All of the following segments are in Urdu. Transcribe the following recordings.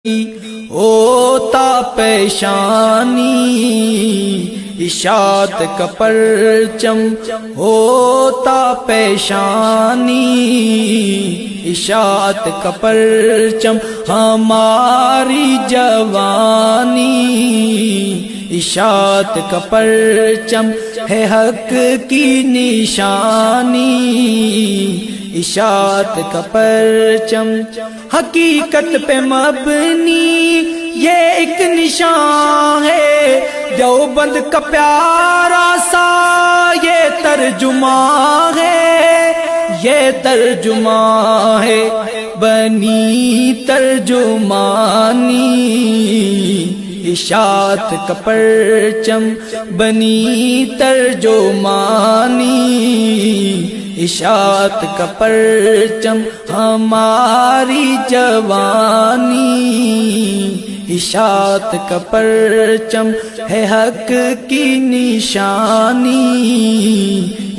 ہوتا پیشانی اشاعت کا پرچم، ہوتا پیشانی اشاعت کا پرچم، ہماری جوانی اشاعت کا پرچم ہے، حق کی نشانی اشاعت کا پرچم، حقیقت پہ مبنی یہ ایک نشان ہے، دیوبند کا پیارا سا یہ ترجمہ ہے، یہ ترجمہ ہے بنی ترجمانی اشاعت کا پرچم، بنی ترجمانی اشاعت کا پرچم، ہماری جوانی اشاعت کا پرچم ہے، حق کی نشانی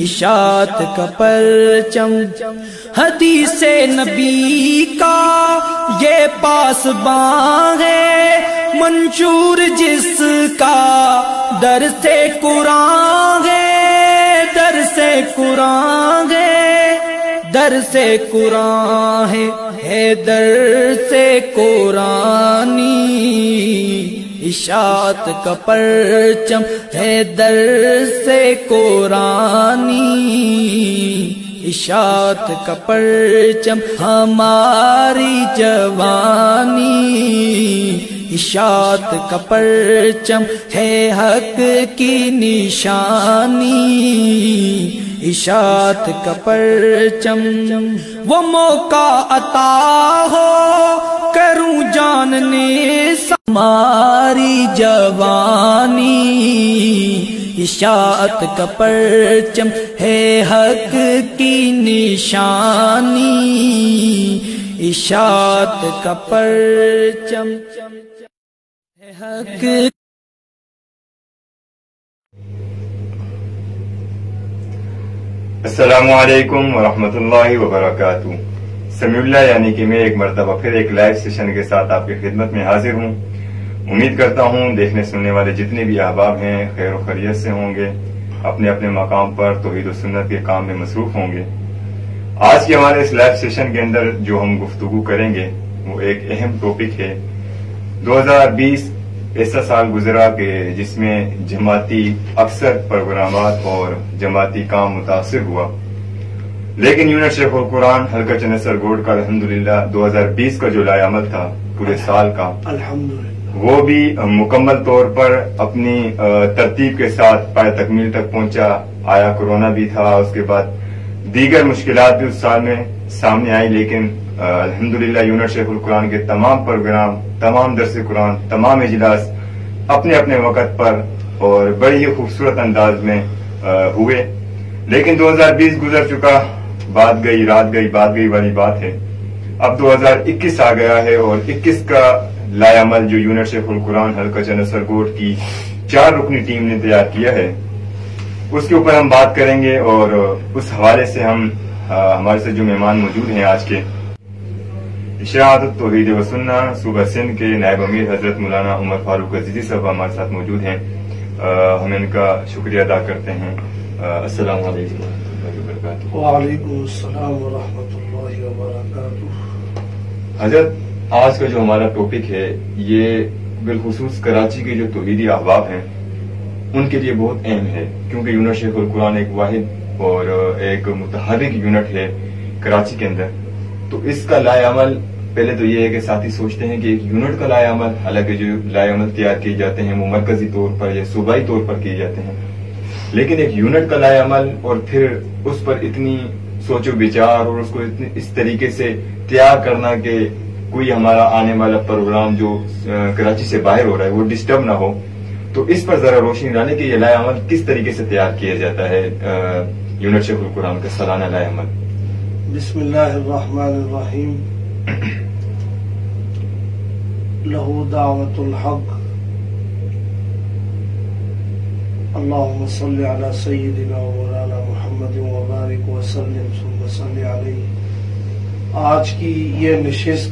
اشاعت کا پرچم، حدیث نبی کا یہ پاسباں ہے، منشور جس کا درس قرآن ہے، درس قرآن ہے، درس قرآن ہے درس قرآنی اشاعت کا پرچم ہے، درس قرآنی اشاعت کا پرچم، ہماری جوانی اشاعت کا پرچم ہے، حق کی نشانی اشاعت کا پرچم، وہ موقع عطا ہو کروں جاننے ہماری جوانی اشاعت کا پرچم ہے، حق کی نشانی اشاعت کا پرچم ہے، حق۔ السلام علیکم ورحمۃ اللہ وبرکاتہ۔ سمیع اللہ یعنی کہ میں ایک مرتبہ پھر ایک لائیو سیشن کے ساتھ آپ کی خدمت میں حاضر ہوں۔ امید کرتا ہوں دیکھنے سننے والے جتنے بھی احباب ہیں خیر و خیریت سے ہوں گے، اپنے اپنے مقام پر توحید و سنت کے کام میں مصروف ہوں گے۔ آج کے ہمارے اس لائیو سیشن کے اندر جو ہم گفتگو کریں گے وہ ایک اہم ٹاپک ہے۔ 2020 ایسا سال گزرا کہ جس میں جماعتی اکثر پروگرامات اور جماعتی کام متاثر ہوا، لیکن یونٹ شیخ القرآن حلقہ چنسر گوڑ کا الحمدللہ 2020 کا جو لائے عمل تھا پورے سال کا، وہ بھی مکمل طور پر اپنی ترتیب کے ساتھ پائے تکمیل تک پہنچا۔ آیا کرونا بھی تھا، اس کے بعد دیگر مشکلات بھی اس سال میں سامنے آئی، لیکن الحمدللہ یونٹ شیخ القرآن کے تمام پروگرام، تمام درس قرآن، تمام اجلاس اپنے اپنے وقت پر اور بڑی ہی خوبصورت انداز میں ہوئے۔ لیکن 2020 گزر چکا، بات گئی رات گئی بات گئی والی بات ہے۔ اب 2021 آ گیا ہے اور 21 کا لائے عمل جو یونٹ شیخ القرآن حلقہ چنسر گوڑ کی 4 رکنی ٹیم نے تیار کیا ہے، اس کے اوپر ہم بات کریں گے، اور اس حوالے سے ہمارے سے جو مہمان موجود ہیں آج کے، اشاعت توحید و سنت صوبہ سندھ کے نائب امیر حضرت مولانا عمر فاروق عزیزی صاحب ہمارے ساتھ موجود ہیں۔ ہم ان کا شکریہ ادا کرتے ہیں۔ السلام علیکم ورحمۃ اللہ وبرکاتہ۔ وعلیکم السلام ورحمۃ اللہ وبرکاتہ۔ حضرت، آج کا جو ہمارا ٹاپک ہے یہ بالخصوص کراچی کے جو توحیدی احباب ہیں ان کے لیے بہت اہم ہے، کیونکہ یونٹ شیخ القرآن ایک واحد اور ایک متحرک یونٹ ہے کراچی کے اندر۔ تو اس کا لائے عمل پہلے تو یہ ہے کہ ساتھی سوچتے ہیں کہ ایک یونٹ کا لائے عمل، حالانکہ جو لائے عمل تیار کیے جاتے ہیں وہ مرکزی طور پر یا صوبائی طور پر کیے جاتے ہیں، لیکن ایک یونٹ کا لائے عمل اور پھر اس پر اتنی سوچ و بچار اور اس کو اس طریقے سے تیار کرنا کہ کوئی ہمارا آنے والا پروگرام جو کراچی سے باہر ہو رہا ہے وہ ڈسٹرب نہ ہو، تو اس پر ذرا روشنی ڈالیں کہ یہ لائے عمل کس طریقے سے تیار کیا جاتا ہے، یونٹ شیخ القرآن کا سالانہ لائے عمل۔ بسم اللہ الرحمن الرحیم۔ لہو دعوت الحق، اللهم صل على سيدنا ومولانا محمد وبارك وسلم ثم صل عليه۔ آج کی یہ نشست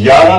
11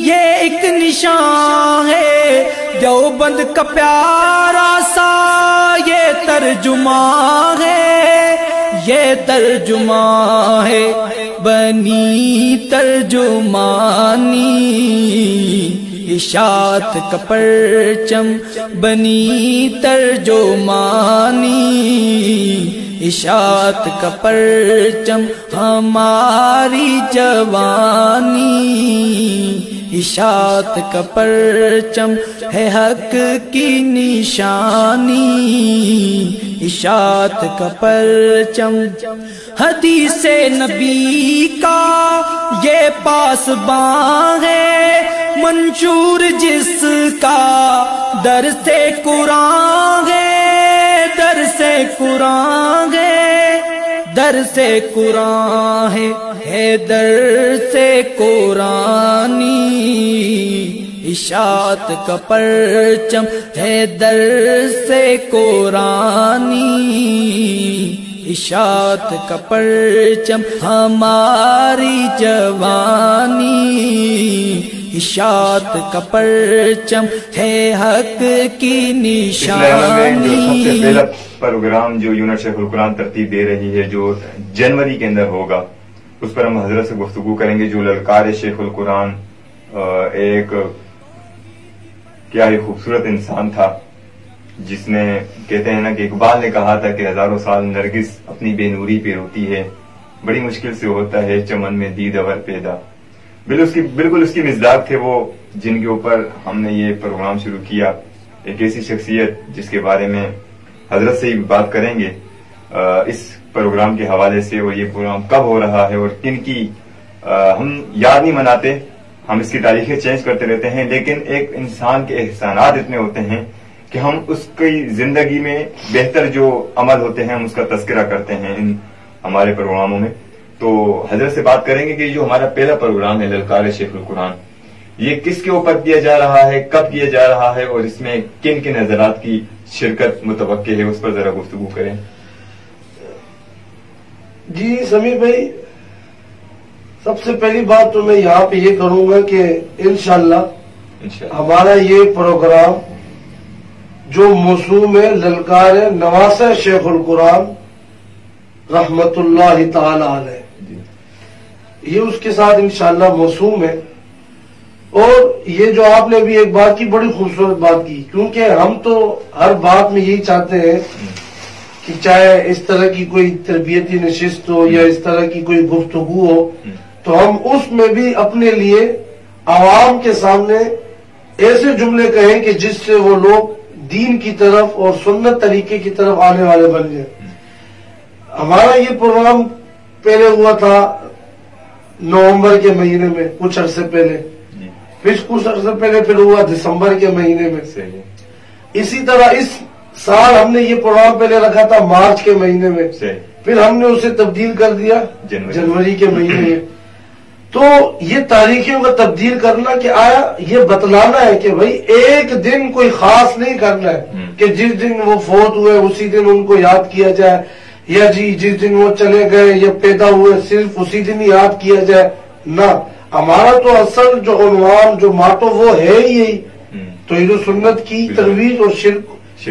یہ ایک نشان ہے دیوبند کا پیارا سا یہ ترجمہ ہے، یہ ترجمہ ہے بنی ترجمانی، اشاعت کا پرچم بنی ترجمانی، اشاعت کا پرچم ہماری جوانی، اشاعت کا پرچم ہے حق کی نشانی، اشاعت کا پرچم حدیث نبی کا یہ پاسباں ہے، منشور جس کا درس قرآن ہے، درس قرآن ہے، درس قرآن ہے درس قرآنی، اشاعت کا پرچم ہے درس قرآنی، اشاعت کا پرچم ہماری جوانی، اشاعت کا پرچم ہے حق کی نشانی۔ سب سے پہلا پروگرام جو یونٹ شیخ القرآن ترتیب دے رہی ہے جو جنوری کے اندر ہوگا، اس پر ہم حضرت سے گفتگو کریں گے۔ جو للکار شیخ القرآن ایک کیا ہی خوبصورت انسان تھا، جس نے کہتے ہیں نا کہ اقبال نے کہا تھا کہ ہزاروں سال نرگس اپنی بے نوری پہ روتی ہے، بڑی مشکل سے ہوتا ہے چمن میں دیدور پیدا۔ بالکل اس کی مزداق تھے وہ، جن کے اوپر ہم نے یہ پروگرام شروع کیا۔ ایک ایسی شخصیت جس کے بارے میں حضرت سے ہی بات کریں گے اس پروگرام کے حوالے سے، اور یہ پروگرام کب ہو رہا ہے اور کن کی ہم یاد نہیں مناتے، ہم اس کی تاریخیں چینج کرتے رہتے ہیں، لیکن ایک انسان کے احسانات اتنے ہوتے ہیں کہ ہم اس کی زندگی میں بہتر جو عمل ہوتے ہیں ہم اس کا تذکرہ کرتے ہیں ان ہمارے پروگراموں میں۔ تو حضرت سے بات کریں گے کہ جو ہمارا پہلا پروگرام ہے للکار شیخ القرآن، یہ کس کے اوپر کیا جا رہا ہے، کب کیا جا رہا ہے، اور اس میں کن کن حضرات کی شرکت متوقع ہے، اس پر ذرا گفتگو کریں۔ جی سمیع بھائی، سب سے پہلی بات تو میں یہاں پہ یہ کروں گا کہ انشاءاللہ ہمارا یہ پروگرام جو موسوم ہے للکار نواسہ شیخ القرآن رحمت اللہ تعالی علیہ، یہ اس کے ساتھ انشاءاللہ موسوم ہے۔ اور یہ جو آپ نے بھی ایک بات کی، بڑی خوبصورت بات کی، کیونکہ ہم تو ہر بات میں یہی چاہتے ہیں کہ چاہے اس طرح کی کوئی تربیتی نشست ہو یا اس طرح کی کوئی گفتگو ہو، تو ہم اس میں بھی اپنے لیے عوام کے سامنے ایسے جملے کہیں کہ جس سے وہ لوگ دین کی طرف اور سنت طریقے کی طرف آنے والے بن جائیں۔ ہمارا یہ پروگرام پہلے ہوا تھا نومبر کے مہینے میں، کچھ عرصے پہلے، پھر کچھ عرصے پہلے پھر ہوا دسمبر کے مہینے میں۔ اسی طرح اس سال ہم نے یہ پروگرام پہلے رکھا تھا مارچ کے مہینے میں، پھر ہم نے اسے تبدیل کر دیا جنوری کے مہینے میں۔ تو یہ تاریخیوں کا تبدیل کرنا کہ آیا یہ بتلانا ہے کہ بھائی ایک دن کوئی خاص نہیں کرنا ہے کہ جس دن وہ فوت ہوئے اسی دن ان کو یاد کیا جائے، یا جی جس دن وہ چلے گئے یا پیدا ہوئے صرف اسی دن ہی یاد کیا جائے، نہ، ہمارا تو اصل جو عنوان جو ماٹو وہ ہے یہی توحید و سنت کی ترویج اور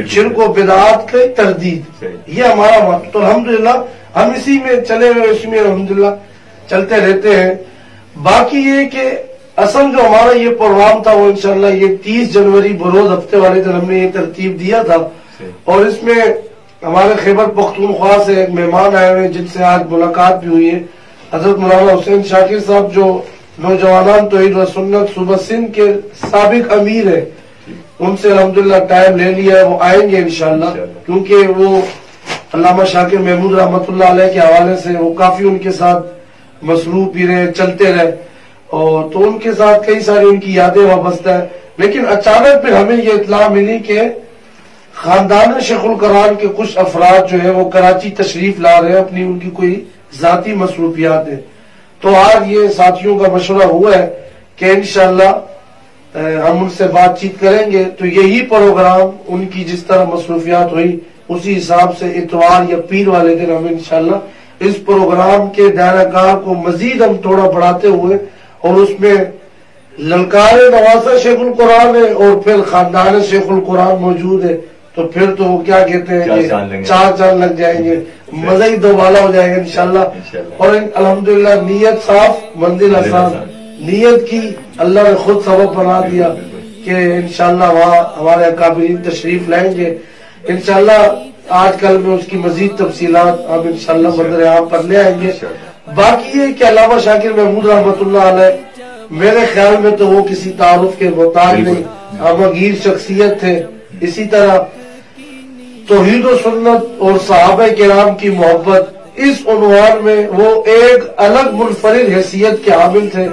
شرک و بدعات کی تردید، یہ ہمارا ماٹو۔ تو الحمدللہ ہم اسی میں چلے ہوئے، اسی میں الحمدللہ چلتے رہتے ہیں۔ باقی یہ کہ اصل جو ہمارا یہ پروگرام تھا وہ انشاءاللہ یہ 30 جنوری بروز ہفتے والے دن ہم نے یہ ترتیب دیا تھا، اور اس میں ہمارے خیبر پختونخوا سے ایک مہمان آئے ہوئے جن سے آج ملاقات بھی ہوئی ہے، حضرت مولانا حسین شاکر صاحب جو نوجوانان توحید و سنت صوبہ سندھ کے سابق امیر ہیں، ان سے الحمدللہ ٹائم لے لیا ہے، وہ آئیں گے انشاءاللہ، کیونکہ وہ علامہ شاکر محمود رحمت اللہ علیہ کے حوالے سے وہ کافی ان کے ساتھ مصروف بھی رہے، چلتے رہے، اور تو ان کے ساتھ کئی ساری ان کی یادیں وابستہ ہے۔ لیکن اچانک پھر ہمیں یہ اطلاع ملی کہ خاندان شیخ القرآن کے کچھ افراد جو ہے وہ کراچی تشریف لا رہے ہیں، اپنی ان کی کوئی ذاتی مصروفیات ہیں۔ تو آج یہ ساتھیوں کا مشورہ ہوا ہے کہ انشاءاللہ ہم ان سے بات چیت کریں گے، تو یہی پروگرام ان کی جس طرح مصروفیات ہوئی اسی حساب سے اتوار یا پیر والے دن ہم انشاءاللہ اس پروگرام کے دائرہ کار کو مزید ہم تھوڑا بڑھاتے ہوئے اور اس میں للکار نواسا شیخ القرآن ہے اور پھر خاندان شیخ القرآن موجود ہے، تو پھر تو وہ کیا کہتے ہیں کہ 4 چاند لگ جائیں گے، مزہ ہی دوبالا ہو جائے گا انشاءاللہ۔ اور الحمدللہ نیت صاف منزل آسان، نیت کی اللہ نے خود سبب بنا دیا کہ انشاءاللہ وہاں ہمارے اکابرین تشریف لائیں گے انشاءاللہ۔ آج کل میں اس کی مزید تفصیلات اب انشاءاللہ مدر عام پر لے آئیں گے۔ باقی یہ کہ علامہ شاکر محمود رحمۃ اللہ علیہ میرے خیال میں تو وہ کسی تعارف کے محتاج نہیں، عامگیر شخصیت تھے۔ اسی طرح توحید و سنت اور صحابہ کرام کی محبت، اس عنوان میں وہ ایک الگ منفرد حیثیت کے حامل تھے۔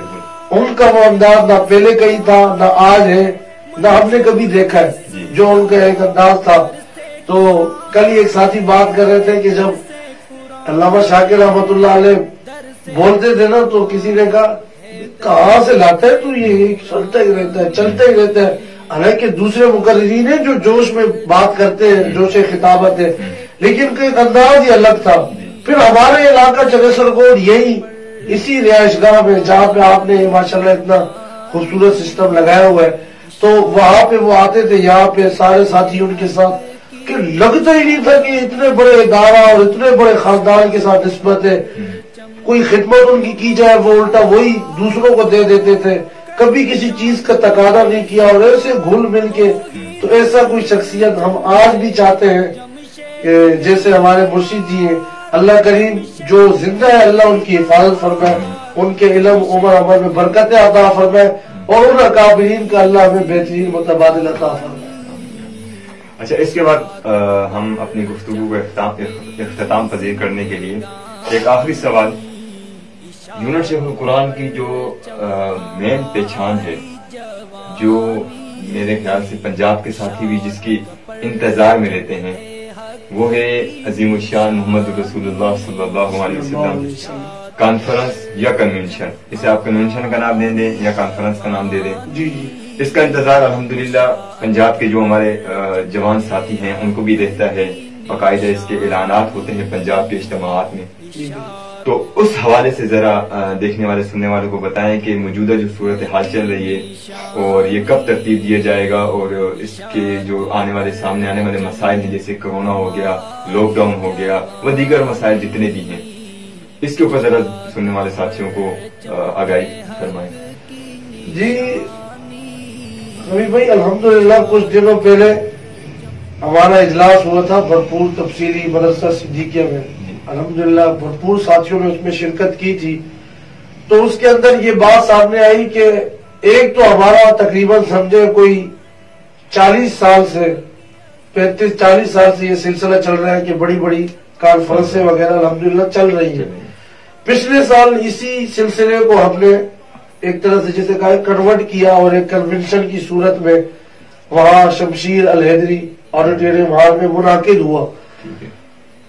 ان کا وہ انداز نہ پہلے کہیں تھا نہ آج ہے نہ ہم نے کبھی دیکھا ہے جو ان کا ایک انداز تھا۔ تو کل ایک ساتھی بات کر رہے تھے کہ جب علامہ شاکر رحمۃ اللہ علیہ بولتے تھے نا تو کسی نے کہاں سے لاتا ہے تو یہ چلتا ہی رہتا ہے چلتا ہی رہتا ہے، حالانکہ دوسرے مقررین ہیں جو جوش میں بات کرتے ہیں، جوش خطابت ہے، لیکن کا ایک انداز ہی الگ تھا۔ پھر ہمارے علاقہ چنیسر کوٹ یہی اسی رہائش گاہ میں جہاں پہ آپ نے ماشاءاللہ اتنا خوبصورت سسٹم لگایا ہوا ہے، تو وہاں پہ وہ آتے تھے یہاں پہ سارے ساتھی ان کے ساتھ، کہ لگتا ہی نہیں تھا کہ اتنے بڑے ادارہ اور اتنے بڑے خاندان کے ساتھ نسبت ہے، کوئی خدمت ان کی جائے وہ الٹا وہی دوسروں کو دے دیتے تھے، کبھی کسی چیز کا تقاضا نہیں کیا، اور ایسے گھل مل کے۔ تو ایسا کوئی شخصیت ہم آج بھی چاہتے ہیں کہ جیسے ہمارے مرشد جی ہیں، اللہ کریم جو زندہ ہے اللہ ان کی حفاظت فرمائے، ان کے علم عمر عمل میں برکتیں عطا فرمائے، اور ان اکابرین کا اللہ ہمیں بہترین متبادل عطا فرمائے۔ اچھا، اس کے بعد ہم اپنی گفتگو کو اختتام پذیر کرنے کے لیے ایک آخری سوال، یونٹ شیخ القرآن کی جو مین پہچان ہے، جو میرے خیال سے پنجاب کے ساتھی بھی جس کی انتظار میں رہتے ہیں، وہ ہے عظیم الشان محمد رسول اللہ صلی اللہ علیہ وسلم کانفرنس یا کنونشن۔ اسے آپ کنونشن کا نام دے دیں یا کانفرنس کا نام دے دیں، جی اس کا انتظار الحمدللہ پنجاب کے جو ہمارے جوان ساتھی ہیں ان کو بھی رہتا ہے، باقاعدہ اس کے اعلانات ہوتے ہیں پنجاب کے اجتماعات میں۔ تو اس حوالے سے ذرا دیکھنے والے سننے والوں کو بتائیں کہ موجودہ جو صورتحال چل رہی ہے اور یہ کب ترتیب دیا جائے گا، اور اس کے جو سامنے آنے والے مسائل ہیں جیسے کرونا ہو گیا، لاک ڈاؤن ہو گیا، وہ دیگر مسائل جتنے بھی ہیں، اس کے اوپر ذرا سننے والے ساتھیوں کو آگاہی فرمائیں۔ جی ربی بھائی، الحمدللہ کچھ دنوں پہلے ہمارا اجلاس ہوا تھا بھرپور تفصیلی مدرسہ صدیقیہ میں، الحمدللہ بھرپور ساتھیوں نے اس میں شرکت کی تھی۔ تو اس کے اندر یہ بات سامنے آئی کہ ایک تو ہمارا تقریباً سمجھے کوئی 40 سال سے 35-40 سال سے یہ سلسلہ چل رہا ہے کہ بڑی بڑی کانفرنسیں وغیرہ الحمدللہ چل رہی ہیں۔ پچھلے سال اسی سلسلے کو ہم نے ایک طرح سے جیسے کہا کنورٹ کیا اور ایک کنونشن کی صورت میں وہاں شمشیر الحیدری آڈیٹوریم ہال میں منعقد ہوا۔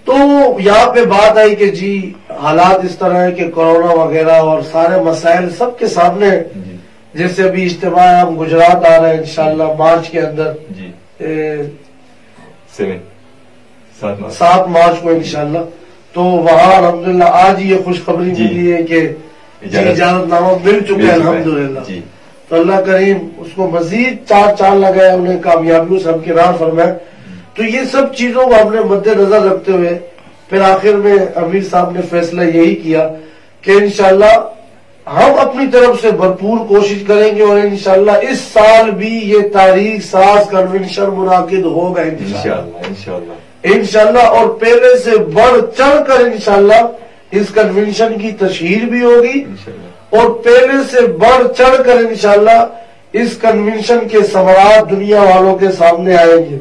تو یہاں پہ بات آئی کہ جی حالات اس طرح ہے کہ کورونا وغیرہ اور سارے مسائل سب کے سامنے، جیسے ابھی اجتماع ہم گجرات آ رہے ہیں انشاءاللہ مارچ کے اندر، 7 مارچ کو انشاءاللہ، تو وہاں الحمدللہ آج یہ خوشخبری ملی ہے کہ اجازت نامہ مل چکا ہے الحمدللہ۔ تو اللہ کریم اس کو مزید 4 چاند لگائے، انہیں کامیابیوں سے ہمکنار فرمائے۔ تو یہ سب چیزوں کو ہم نے مد نظر رکھتے ہوئے پھر آخر میں امیر صاحب نے فیصلہ یہی کیا کہ انشاءاللہ ہم اپنی طرف سے بھرپور کوشش کریں گے، اور انشاءاللہ اس سال بھی یہ تاریخ ساز کنونشن منعقد ہوگا انشاءاللہ، اور پہلے سے بڑھ چڑھ کر انشاءاللہ اس کنونشن کی تشہیر بھی ہوگی، اور پہلے سے بڑھ چڑھ کر انشاءاللہ اس کنونشن کے ثمرات دنیا والوں کے سامنے آئیں گے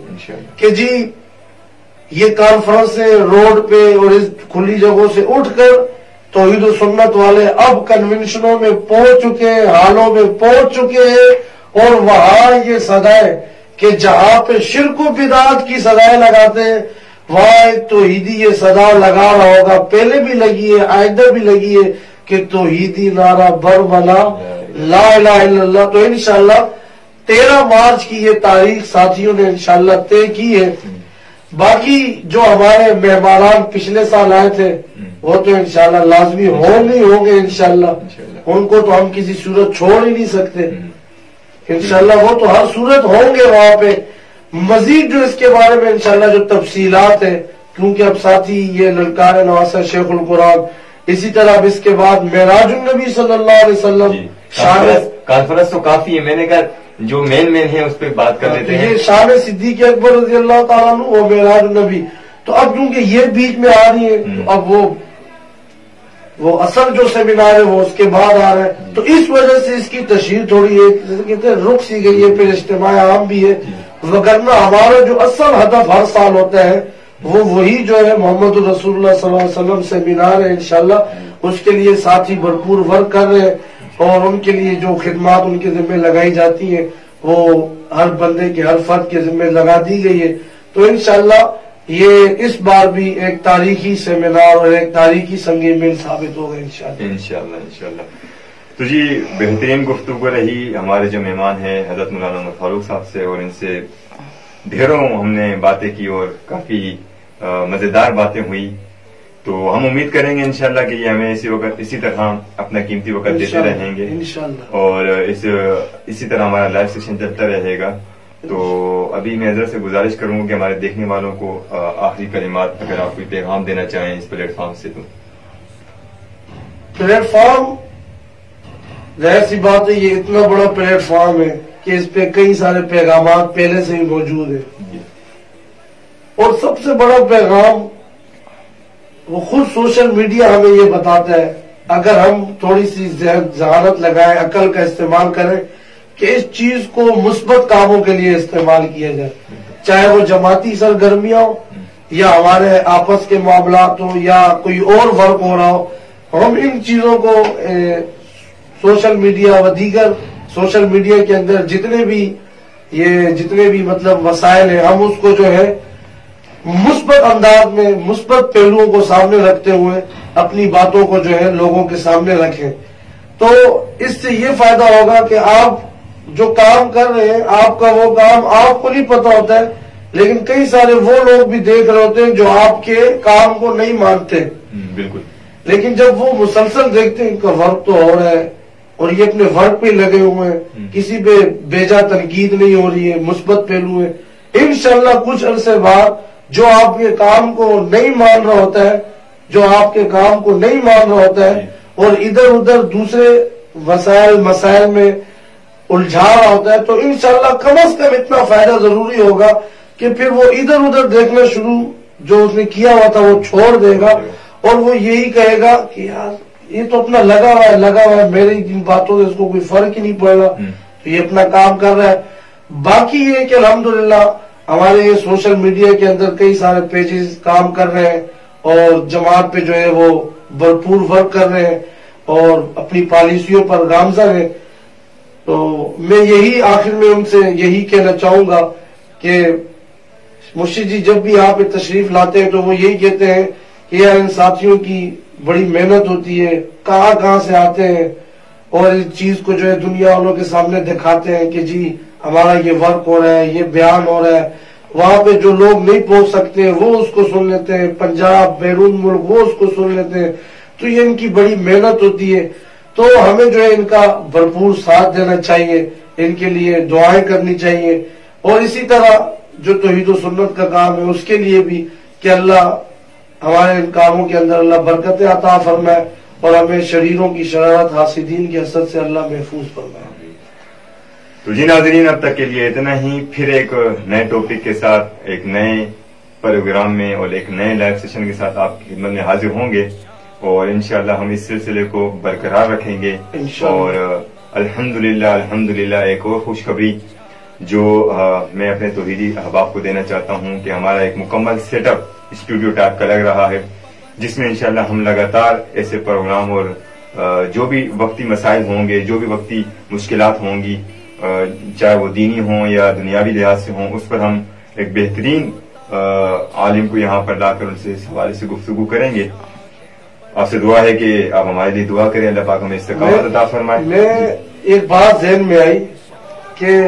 کہ جی یہ کانفرنسیں روڈ پہ اور اس کھلی جگہوں سے اٹھ کر توحید و سنت والے اب کنونشنوں میں پہنچ چکے ہیں، حالوں میں پہنچ چکے ہیں، اور وہاں یہ صدائیں کہ جہاں پہ شرک و بدعت کی صدائیں لگاتے ہیں وہاں ایک توحیدی یہ صدا لگا رہا ہوگا، پہلے بھی لگی ہے آئندہ بھی لگی ہے کہ توحیدی نعرہ برملا لا الہ الا اللہ۔ تو انشاءاللہ 13 مارچ کی یہ تاریخ ساتھیوں نے انشاءاللہ طے کی ہے۔ باقی جو ہمارے مہمانان پچھلے سال آئے تھے وہ تو انشاءاللہ لازمی ہوں گے انشاءاللہ، ان کو تو ہم کسی صورت چھوڑ ہی نہیں سکتے. انشاءاللہ وہ تو ہر صورت ہوں گے وہاں پہ. مزید جو اس کے بارے میں انشاءاللہ جو تفصیلات ہیں، کیونکہ اب ساتھی یہ للکار نواسہ شیخ القرآن، اسی طرح اب اس کے بعد معراج النبی صلی اللہ علیہ وسلم کانفرنس تو کافی ہے، میں نے کہا جو مین ہے اس پہ بات کر لیتے ہیں. یہ شان صدیق اکبر رضی اللہ تعالیٰ عنہ وہ معراج النبی، تو اب کیونکہ یہ بیچ میں آ رہی ہے تو اب وہ اصل جو سیمینار ہے وہ اس کے بعد آ رہا ہے، تو اس وجہ سے اس کی تشہیر تھوڑی کہتے ہیں رک سی گئی ہے. پھر اجتماع عام بھی ہے، وگرنہ ہمارا جو اصل ہدف ہر سال ہوتا ہے وہ وہی جو ہے محمد رسول اللہ صلی اللہ علیہ وسلم سیمینار ہے. انشاءاللہ اس کے لیے ساتھی بھرپور ورک کر رہے ہیں، اور ان کے لیے جو خدمات ان کے ذمہ لگائی جاتی ہیں وہ ہر بندے کے ہر فرد کے ذمہ لگا دی گئی ہے. تو انشاءاللہ یہ اس بار بھی ایک تاریخی سیمینار اور ایک تاریخی سنگ میل ثابت ہوگا انشاءاللہ. تو جی بہترین گفتگو رہی ہمارے جو مہمان ہیں حضرت مولانا عمر فاروق صاحب سے، اور ان سے ڈھیروں ہم نے باتیں کی اور کافی مزیدار باتیں ہوئی. تو ہم امید کریں گے انشاءاللہ کہ یہ ہمیں اسی طرح اپنا قیمتی وقت دیتے رہیں گے، اور اسی طرح ہمارا لائیو سیشن چلتا رہے گا. تو ابھی میں حضرت سے گزارش کروں گا کہ ہمارے دیکھنے والوں کو آخری کلمات اگر آپ کوئی پیغام دینا چاہیں اس پلیٹ فارم سے. تو پلیٹ فارم ظاہر سی بات ہے یہ اتنا بڑا پلیٹ فارم ہے کہ اس پہ کئی سارے پیغامات پہلے سے ہی موجود ہیں، اور سب سے بڑا پیغام وہ خود سوشل میڈیا ہمیں یہ بتاتا ہے. اگر ہم تھوڑی سی ذہانت لگائیں، عقل کا استعمال کریں کہ اس چیز کو مثبت کاموں کے لیے استعمال کیا جائے، چاہے وہ جماعتی سرگرمیاں ہو یا ہمارے آپس کے معاملات ہو یا کوئی اور ورک ہو رہا ہو، ہم ان چیزوں کو سوشل میڈیا و دیگر سوشل میڈیا کے اندر جتنے بھی مطلب وسائل ہیں، ہم اس کو جو ہے مثبت انداز میں مثبت پہلوؤں کو سامنے رکھتے ہوئے اپنی باتوں کو جو ہے لوگوں کے سامنے رکھیں. تو اس سے یہ فائدہ ہوگا کہ آپ جو کام کر رہے ہیں، آپ کا وہ کام آپ کو نہیں پتا ہوتا ہے، لیکن کئی سارے وہ لوگ بھی دیکھ رہے ہوتے ہیں جو آپ کے کام کو نہیں مانتے. بالکل. لیکن جب وہ مسلسل دیکھتے ہیں ان کا ورک تو ہو رہا ہے اور یہ اپنے ورک پہ لگے ہوئے ہیں، کسی پہ بیجا تنقید نہیں ہو رہی ہے، مثبت پہلو ہے، انشاءاللہ کچھ عرصے بعد جو آپ کے کام کو نہیں مان رہا ہوتا ہے، اور ادھر ادھر دوسرے وسائل مسائل میں الجھا رہا ہوتا ہے، تو انشاءاللہ کم از کم اتنا فائدہ ضروری ہوگا کہ پھر وہ ادھر ادھر دیکھنا شروع جو اس نے کیا ہوا تھا وہ چھوڑ دے گا، اور وہ یہی کہے گا کہ یار یہ تو اپنا لگا ہوا ہے، میری ان باتوں سے اس کو کوئی فرق ہی نہیں پڑ رہا، تو یہ اپنا کام کر رہا ہے. باقی یہ کہ الحمدللہ ہمارے یہ سوشل میڈیا کے اندر کئی سارے پیجز کام کر رہے ہیں اور جماعت پہ جو ہے وہ بھرپور ورک کر رہے ہیں اور اپنی پالیسیوں پر گامزن ہیں. تو میں یہی آخر میں ان سے یہی کہنا چاہوں گا کہ مرشد جی جب بھی آپ تشریف لاتے ہیں تو وہ یہی کہتے ہیں کہ یار ان ساتھیوں کی بڑی محنت ہوتی ہے، کہاں سے آتے ہیں اور اس چیز کو جو ہے دنیا والوں کے سامنے دکھاتے ہیں کہ جی ہمارا یہ ورک ہو رہا ہے، یہ بیان ہو رہا ہے. وہاں پہ جو لوگ نہیں پہنچ سکتے وہ اس کو سن لیتے ہیں، پنجاب بیرون ملک وہ اس کو سن لیتے ہیں. تو یہ ان کی بڑی محنت ہوتی ہے، تو ہمیں جو ہے ان کا بھرپور ساتھ دینا چاہیے، ان کے لیے دعائیں کرنی چاہیے، اور اسی طرح جو توحید و سنت کا کام ہے اس کے لیے بھی کہ اللہ ہمارے ان کاموں کے اندر اللہ برکتیں عطا فرمائے اور ہمیں شریروں کی شرارت حاسدین کی حسد سے اللہ محفوظ فرمائے. تو جی ناظرین اب تک کے لیے اتنا ہی، پھر ایک نئے ٹاپک کے ساتھ ایک نئے پروگرام میں اور ایک نئے لائیو سیشن کے ساتھ آپ کی خدمت میں حاضر ہوں گے، اور انشاءاللہ ہم اس سلسلے کو برقرار رکھیں گے. اور الحمدللہ ایک اور خوشخبری جو میں اپنے توحیدی احباب کو دینا چاہتا ہوں کہ ہمارا ایک مکمل سیٹ اپ اسٹوڈیو ٹائپ کا لگ رہا ہے، جس میں انشاءاللہ ہم لگاتار ایسے پروگرام اور جو بھی وقتی مسائل ہوں گے، جو بھی وقتی مشکلات ہوں گی، چاہے وہ دینی ہوں یا دنیاوی لحاظ سے ہوں، اس پر ہم ایک بہترین عالم کو یہاں پر لا کر ان سے اس حوالے سے گفتگو کریں گے. آپ سے دعا ہے کہ آپ ہمارے لیے دعا کریں، اللہ پاک ہمیں استقامت عطا فرمائے. میں ایک بات ذہن میں آئی کہ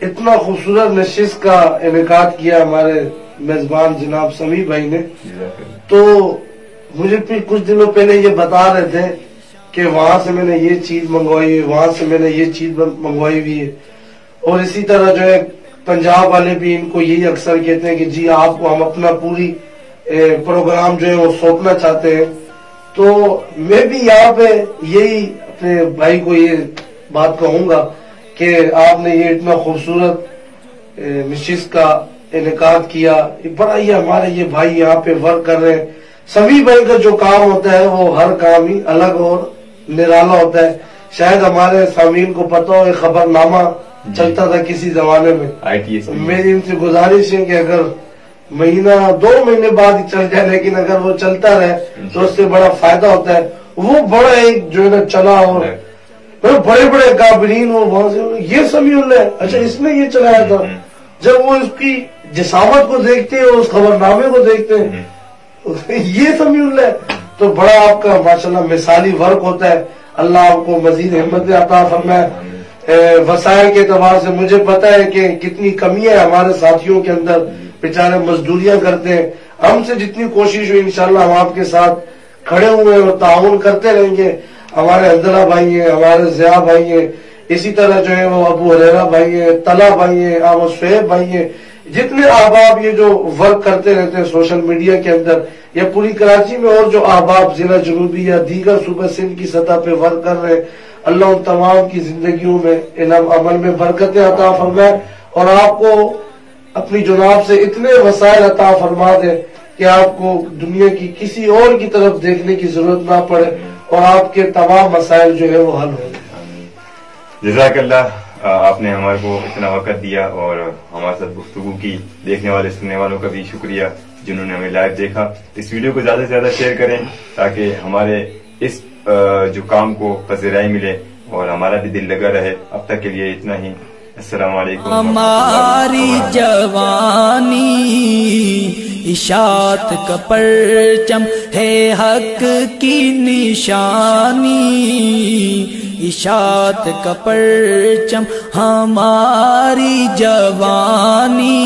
اتنا خوبصورت نشست کا انعقاد کیا ہمارے میزبان جناب سمیع بھائی نے، تو مجھے کچھ دنوں پہلے یہ بتا رہے تھے کہ وہاں سے میں نے یہ چیز منگوائی ہے، وہاں سے میں نے یہ چیز منگوائی ہوئی ہے. اور اسی طرح جو ہے پنجاب والے بھی ان کو یہی اکثر کہتے ہیں کہ جی آپ کو ہم اپنا پوری پروگرام جو ہے وہ سونپنا چاہتے ہیں. تو میں بھی یہاں پہ یہی اپنے بھائی کو یہ بات کہوں گا کہ آپ نے یہ اتنا خوبصورت نشست کا انعقاد کیا. بڑا ہی ہمارے یہ بھائی یہاں پہ ورک کر رہے ہیں. سبھی بھائی کا جو کام ہوتا ہے وہ ہر کام ہی الگ اور نرالا ہوتا ہے. شاید ہمارے سامعین کو پتہ ہو یہ خبر نامہ چلتا تھا کسی زمانے میں. میری ان سے گزارش ہے کہ اگر مہینہ 2 مہینے بعد ہی چل جائے لیکن اگر وہ چلتا رہے تو اس سے بڑا فائدہ ہوتا ہے. وہ بڑا ایک جو ہے نا چلا اور بڑے بڑے کابرین اور وہاں سے یہ سمیع اللہ اچھا اس نے یہ چلایا تھا. جب وہ اس کی جسامت کو دیکھتے ہیں اور اس خبر نامے کو دیکھتے ہیں یہ سمیع اللہ تو بڑا آپ کا ماشاءاللہ مثالی ورک ہوتا ہے. اللہ آپ کو مزید ہمت عطا فرمائے. وسائل کے اعتبار سے مجھے پتا ہے کہ کتنی کمی ہے ہمارے ساتھیوں کے اندر، بیچارے مزدوریاں کرتے ہیں. ہم سے جتنی کوشش ہوئی انشاءاللہ ہم آپ کے ساتھ کھڑے ہوئے اور تعاون کرتے رہیں گے. ہمارے عبداللہ بھائی ہیں، ہمارے ضیاء بھائی ہیں، اسی طرح جو ہے وہ ابو ہریرہ بھائی ہیں، طلحہ بھائی ہیں، احمد شعیب بھائی ہیں. جتنے احباب یہ جو ورک کرتے رہتے ہیں سوشل میڈیا کے اندر یا پوری کراچی میں اور جو احباب ضلع جنوبی یا دیگر صوبہ سندھ کی سطح پہ ورک کر رہے ہیں، اللہ ان تمام کی زندگیوں میں علم عمل میں برکتیں عطا فرمائے اور آپ کو اپنی جناب سے اتنے وسائل عطا فرما دے کہ آپ کو دنیا کی کسی اور کی طرف دیکھنے کی ضرورت نہ پڑے اور آپ کے تمام مسائل جو ہے وہ حل ہو جائیں. جزاک اللہ. آپ نے ہمارے کو اتنا وقت دیا اور ہمارے ساتھ گفتگو کی. دیکھنے والے سننے والوں کا بھی شکریہ جنہوں نے ہمیں لائیو دیکھا. اس ویڈیو کو زیادہ سے زیادہ شیئر کریں تاکہ ہمارے اس جو کام کو پذیرائی ملے اور ہمارا بھی دل لگا رہے. اب تک کے لیے اتنا ہی. السلام علیکم. ہماری جوانی اشاعت کا پرچم ہے حق کی نشانی. اشاعت کا پرچم ہماری جوانی.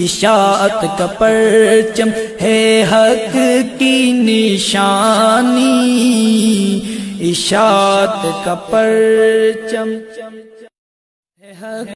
اشاعت کا پرچم ہے حق کی نشانی. اشاعت کا پرچم ہے حق